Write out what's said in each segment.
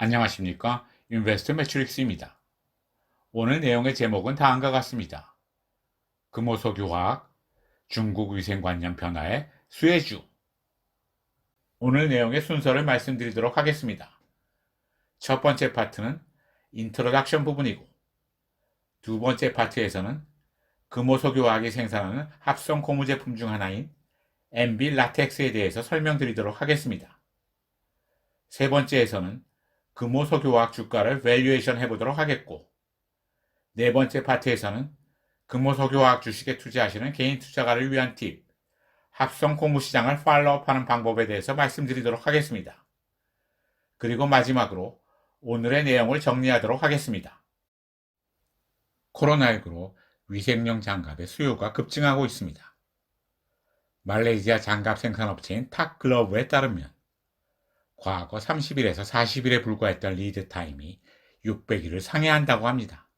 안녕하십니까? 인베스트 매트릭스입니다. 오늘 내용의 제목은 다음과 같습니다. 금호석유화학, 중국 위생관념 변화의 수혜주. 오늘 내용의 순서를 말씀드리도록 하겠습니다. 첫 번째 파트는 인트로덕션 부분이고, 두 번째 파트에서는 금호석유화학이 생산하는 합성 고무 제품 중 하나인 MB 라텍스에 대해서 설명드리도록 하겠습니다. 세 번째에서는 금호석유화학 주가를 밸류에이션 해보도록 하겠고, 네 번째 파트에서는 금호석유화학 주식에 투자하시는 개인 투자가를 위한 팁, 합성 고무 시장을 팔로우업하는 방법에 대해서 말씀드리도록 하겠습니다. 그리고 마지막으로 오늘의 내용을 정리하도록 하겠습니다. 코로나19로 위생용 장갑의 수요가 급증하고 있습니다. 말레이시아 장갑 생산업체인 탁글로브에 따르면 과거 30일에서 40일에 불과했던 리드타임이 600일을 상회한다고 합니다.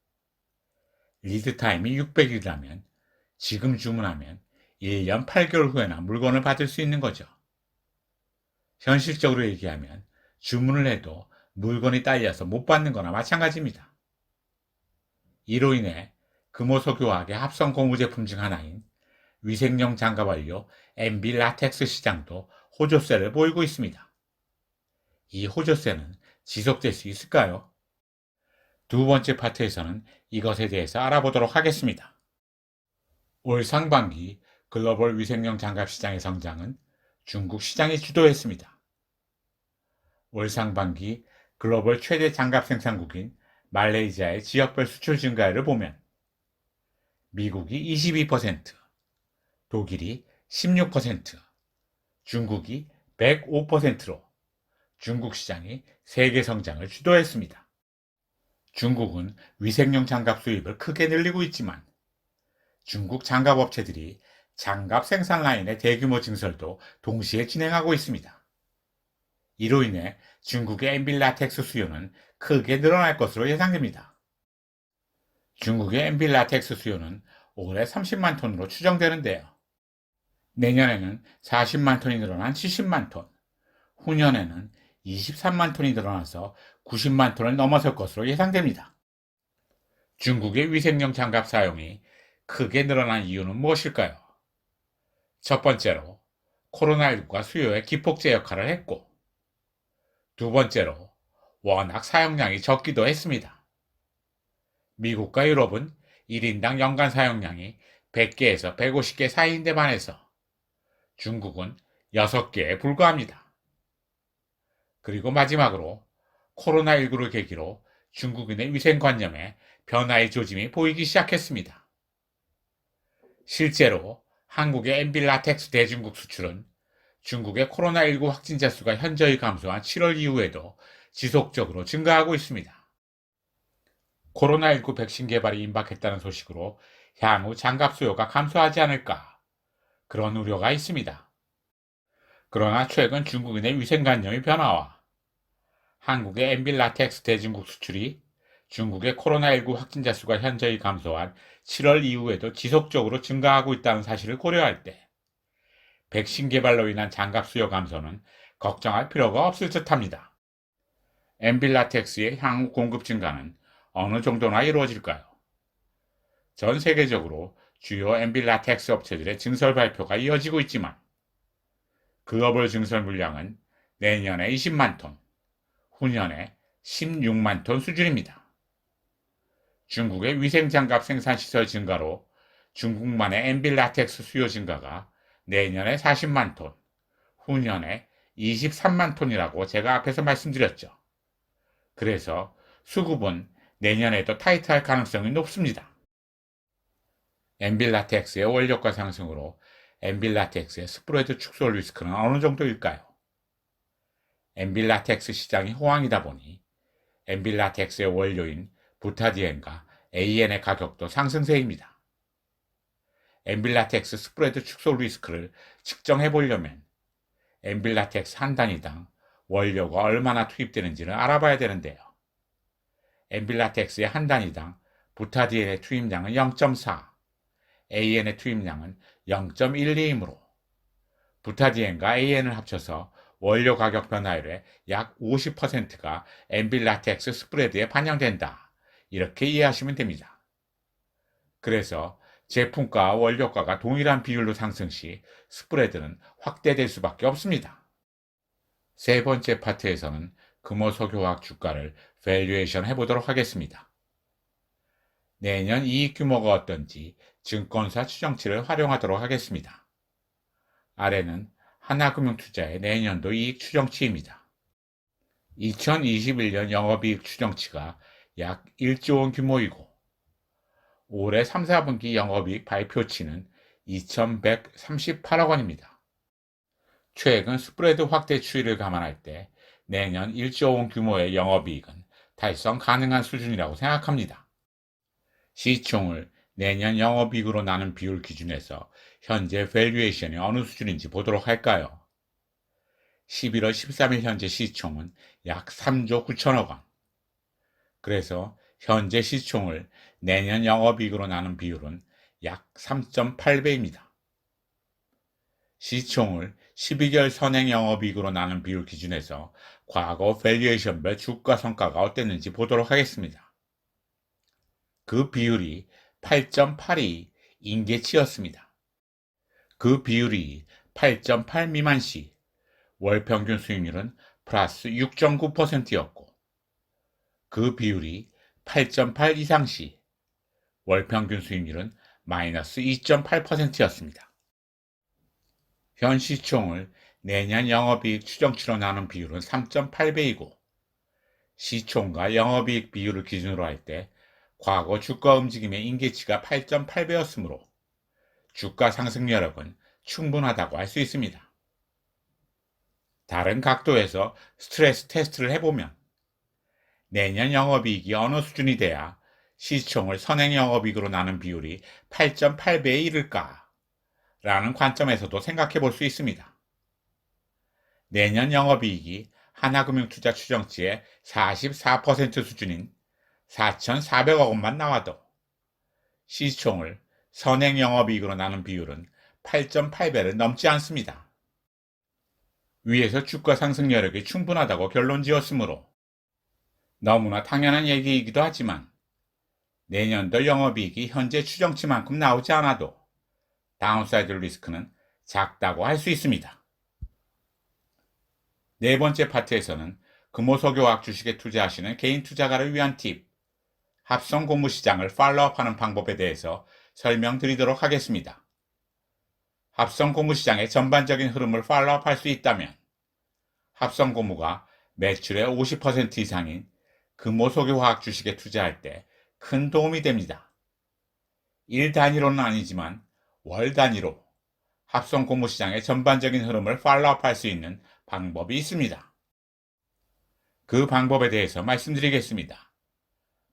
리드타임이 600일이라면 지금 주문하면 1년 8개월 후에나 물건을 받을 수 있는 거죠. 현실적으로 얘기하면 주문을 해도 물건이 딸려서 못 받는 거나 마찬가지입니다. 이로 인해 금호석유화학의 합성 고무 제품 중 하나인 위생용 장갑 원료 MB 라텍스 시장도 호조세를 보이고 있습니다. 이 호조세는 지속될 수 있을까요? 두 번째 파트에서는 이것에 대해서 알아보도록 하겠습니다. 올 상반기 글로벌 위생용 장갑 시장의 성장은 중국 시장이 주도했습니다. 올 상반기 글로벌 최대 장갑 생산국인 말레이시아의 지역별 수출 증가율을 보면 미국이 22%, 독일이 16%, 중국이 105%로 중국 시장이 세계 성장을 주도했습니다. 중국은 위생용 장갑 수입을 크게 늘리고 있지만 중국 장갑 업체들이 장갑 생산 라인의 대규모 증설도 동시에 진행하고 있습니다. 이로 인해 중국의 MB 라텍스 수요는 크게 늘어날 것으로 예상됩니다. 중국의 MB 라텍스 수요는 올해 30만 톤으로 추정되는데요. 내년에는 40만 톤이 늘어난 70만 톤, 후년에는 23만 톤이 늘어나서 90만 톤을 넘어설 것으로 예상됩니다. 중국의 위생용 장갑 사용이 크게 늘어난 이유는 무엇일까요? 첫 번째로 코로나19가 수요의 기폭제 역할을 했고, 두 번째로 워낙 사용량이 적기도 했습니다. 미국과 유럽은 1인당 연간 사용량이 100개에서 150개 사이인데 반해서 중국은 6개에 불과합니다. 그리고 마지막으로 코로나19를 계기로 중국인의 위생관념에 변화의 조짐이 보이기 시작했습니다. 실제로 한국의 MB 라텍스 대중국 수출은 중국의 코로나19 확진자 수가 현저히 감소한 7월 이후에도 지속적으로 증가하고 있습니다. 코로나19 백신 개발이 임박했다는 소식으로 향후 장갑 수요가 감소하지 않을까, 그런 우려가 있습니다. 그러나 최근 중국인의 위생관념의 변화와 한국의 MB 라텍스 대중국 수출이 중국의 코로나19 확진자 수가 현저히 감소한 7월 이후에도 지속적으로 증가하고 있다는 사실을 고려할 때 백신 개발로 인한 장갑 수요 감소는 걱정할 필요가 없을 듯합니다. MB 라텍스의 향후 공급 증가는 어느 정도나 이루어질까요? 전 세계적으로 주요 MB 라텍스 업체들의 증설 발표가 이어지고 있지만 글로벌 증설 물량은 내년에 20만 톤, 후년에 16만 톤 수준입니다. 중국의 위생장갑 생산시설 증가로 중국만의 MB 라텍스 수요 증가가 내년에 40만 톤, 후년에 23만 톤이라고 제가 앞에서 말씀드렸죠. 그래서 수급은 내년에도 타이트할 가능성이 높습니다. MB 라텍스의 원료가 상승으로 MB 라텍스의 스프레드 축소 리스크는 어느 정도일까요? MB 라텍스 시장이 호황이다 보니 MB 라텍스의 원료인 부타디엔과 AN의 가격도 상승세입니다. MB 라텍스 스프레드 축소 리스크를 측정해 보려면 MB 라텍스 한 단위당 원료가 얼마나 투입되는지를 알아봐야 되는데요. MB 라텍스의 한 단위당 부타디엔의 투입량은 0.4, AN의 투입량은 0.12이므로 부타디엔과 AN을 합쳐서 원료 가격 변화율의 약 50%가 엔빌라텍스 스프레드에 반영된다. 이렇게 이해하시면 됩니다. 그래서 제품가와 원료가가 동일한 비율로 상승 시 스프레드는 확대될 수밖에 없습니다. 세 번째 파트에서는 금호석유화학 주가를 밸류에이션 해보도록 하겠습니다. 내년 이익 규모가 어떤지 증권사 추정치를 활용하도록 하겠습니다. 아래는 하나금융투자의 내년도 이익 추정치입니다. 2021년 영업이익 추정치가 약 1조 원 규모이고 올해 3, 4분기 영업이익 발표치는 2,138억 원입니다. 최근 스프레드 확대 추이를 감안할 때 내년 1조 원 규모의 영업이익은 달성 가능한 수준이라고 생각합니다. 시총을 내년 영업이익으로 나눈 비율 기준에서 현재 밸류에이션이 어느 수준인지 보도록 할까요? 11월 13일 현재 시총은 약 3조 9천억 원. 그래서 현재 시총을 내년 영업이익으로 나눈 비율은 약 3.8배입니다. 시총을 12개월 선행 영업이익으로 나눈 비율 기준에서 과거 밸류에이션별 주가 성과가 어땠는지 보도록 하겠습니다. 그 비율이 8.82 임계치였습니다. 그 비율이 8.8 미만 시 월 평균 수익률은 플러스 6.9%였고 그 비율이 8.8 이상 시 월 평균 수익률은 마이너스 2.8%였습니다. 현 시총을 내년 영업이익 추정치로 나눈 비율은 3.8배이고 시총과 영업이익 비율을 기준으로 할 때 과거 주가 움직임의 임계치가 8.8배였으므로 주가 상승 여력은 충분하다고 할 수 있습니다. 다른 각도에서 스트레스 테스트를 해보면 내년 영업이익이 어느 수준이 돼야 시총을 선행 영업이익으로 나눈 비율이 8.8배에 이를까? 라는 관점에서도 생각해 볼 수 있습니다. 내년 영업이익이 하나금융투자 추정치의 44% 수준인 4,400억 원만 나와도 시총을 선행 영업이익으로 나눈 비율은 8.8배를 넘지 않습니다. 위에서 주가 상승 여력이 충분하다고 결론 지었으므로 너무나 당연한 얘기이기도 하지만 내년도 영업이익이 현재 추정치만큼 나오지 않아도 다운사이드 리스크는 작다고 할 수 있습니다. 네 번째 파트에서는 금호석유화학 주식에 투자하시는 개인 투자가를 위한 팁, 합성 고무 시장을 팔로우업하는 방법에 대해서 설명드리도록 하겠습니다. 합성 고무 시장의 전반적인 흐름을 팔로우업할 수 있다면 합성 고무가 매출의 50% 이상인 금호석유화학 주식에 투자할 때 큰 도움이 됩니다. 일 단위로는 아니지만 월 단위로 합성 고무 시장의 전반적인 흐름을 팔로우업할 수 있는 방법이 있습니다. 그 방법에 대해서 말씀드리겠습니다.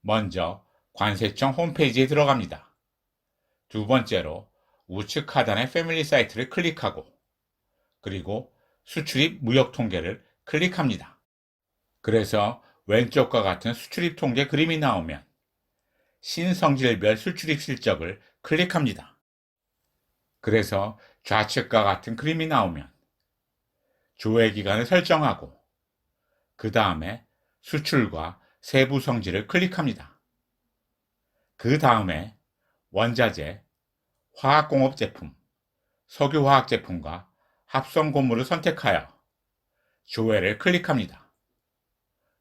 먼저 관세청 홈페이지에 들어갑니다. 두 번째로 우측 하단의 패밀리 사이트를 클릭하고 그리고 수출입 무역 통계를 클릭합니다. 그래서 왼쪽과 같은 수출입 통계 그림이 나오면 신성질별 수출입 실적을 클릭합니다. 그래서 좌측과 같은 그림이 나오면 조회 기간을 설정하고 그 다음에 수출과 세부 성질을 클릭합니다. 그 다음에 원자재, 화학공업 제품, 석유화학 제품과 합성 고무를 선택하여 조회를 클릭합니다.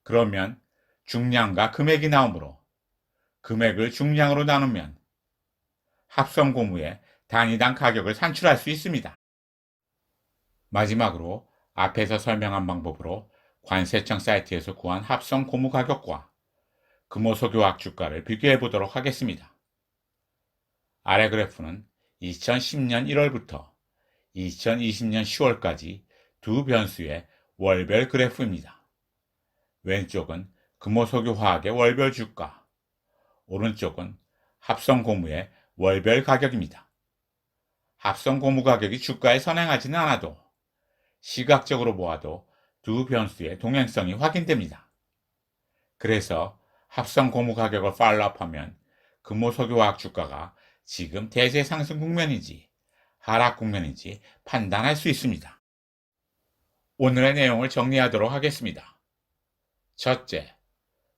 그러면 중량과 금액이 나오므로 금액을 중량으로 나누면 합성 고무의 단위당 가격을 산출할 수 있습니다. 마지막으로 앞에서 설명한 방법으로 관세청 사이트에서 구한 합성 고무 가격과 금호석유화학 주가를 비교해 보도록 하겠습니다. 아래 그래프는 2010년 1월부터 2020년 10월까지 두 변수의 월별 그래프입니다. 왼쪽은 금호석유화학의 월별 주가, 오른쪽은 합성 고무의 월별 가격입니다. 합성 고무 가격이 주가에 선행하지는 않아도 시각적으로 보아도 두 변수의 동행성이 확인됩니다. 그래서 합성 고무 가격을 팔로우업하면 금호석유화학 주가가 지금 대세 상승 국면인지 하락 국면인지 판단할 수 있습니다. 오늘의 내용을 정리하도록 하겠습니다. 첫째,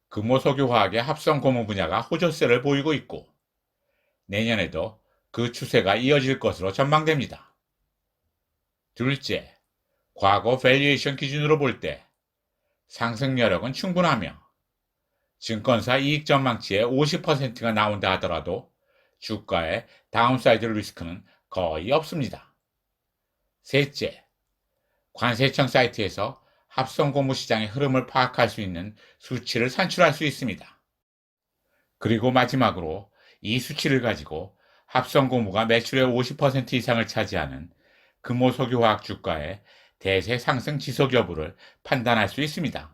금호석유화학의 합성 고무 분야가 호조세를 보이고 있고 내년에도 그 추세가 이어질 것으로 전망됩니다. 둘째, 과거 밸류에이션 기준으로 볼 때 상승 여력은 충분하며 증권사 이익 전망치의 50%가 나온다 하더라도 주가의 다운사이드 리스크는 거의 없습니다. 셋째, 관세청 사이트에서 합성 고무 시장의 흐름을 파악할 수 있는 수치를 산출할 수 있습니다. 그리고 마지막으로 이 수치를 가지고 합성 고무가 매출의 50% 이상을 차지하는 금호석유화학 주가의 대세 상승 지속 여부를 판단할 수 있습니다.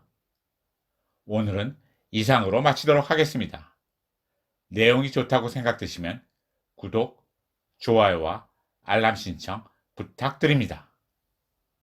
오늘은 이상으로 마치도록 하겠습니다. 내용이 좋다고 생각되시면 구독, 좋아요와 알람 신청 부탁드립니다.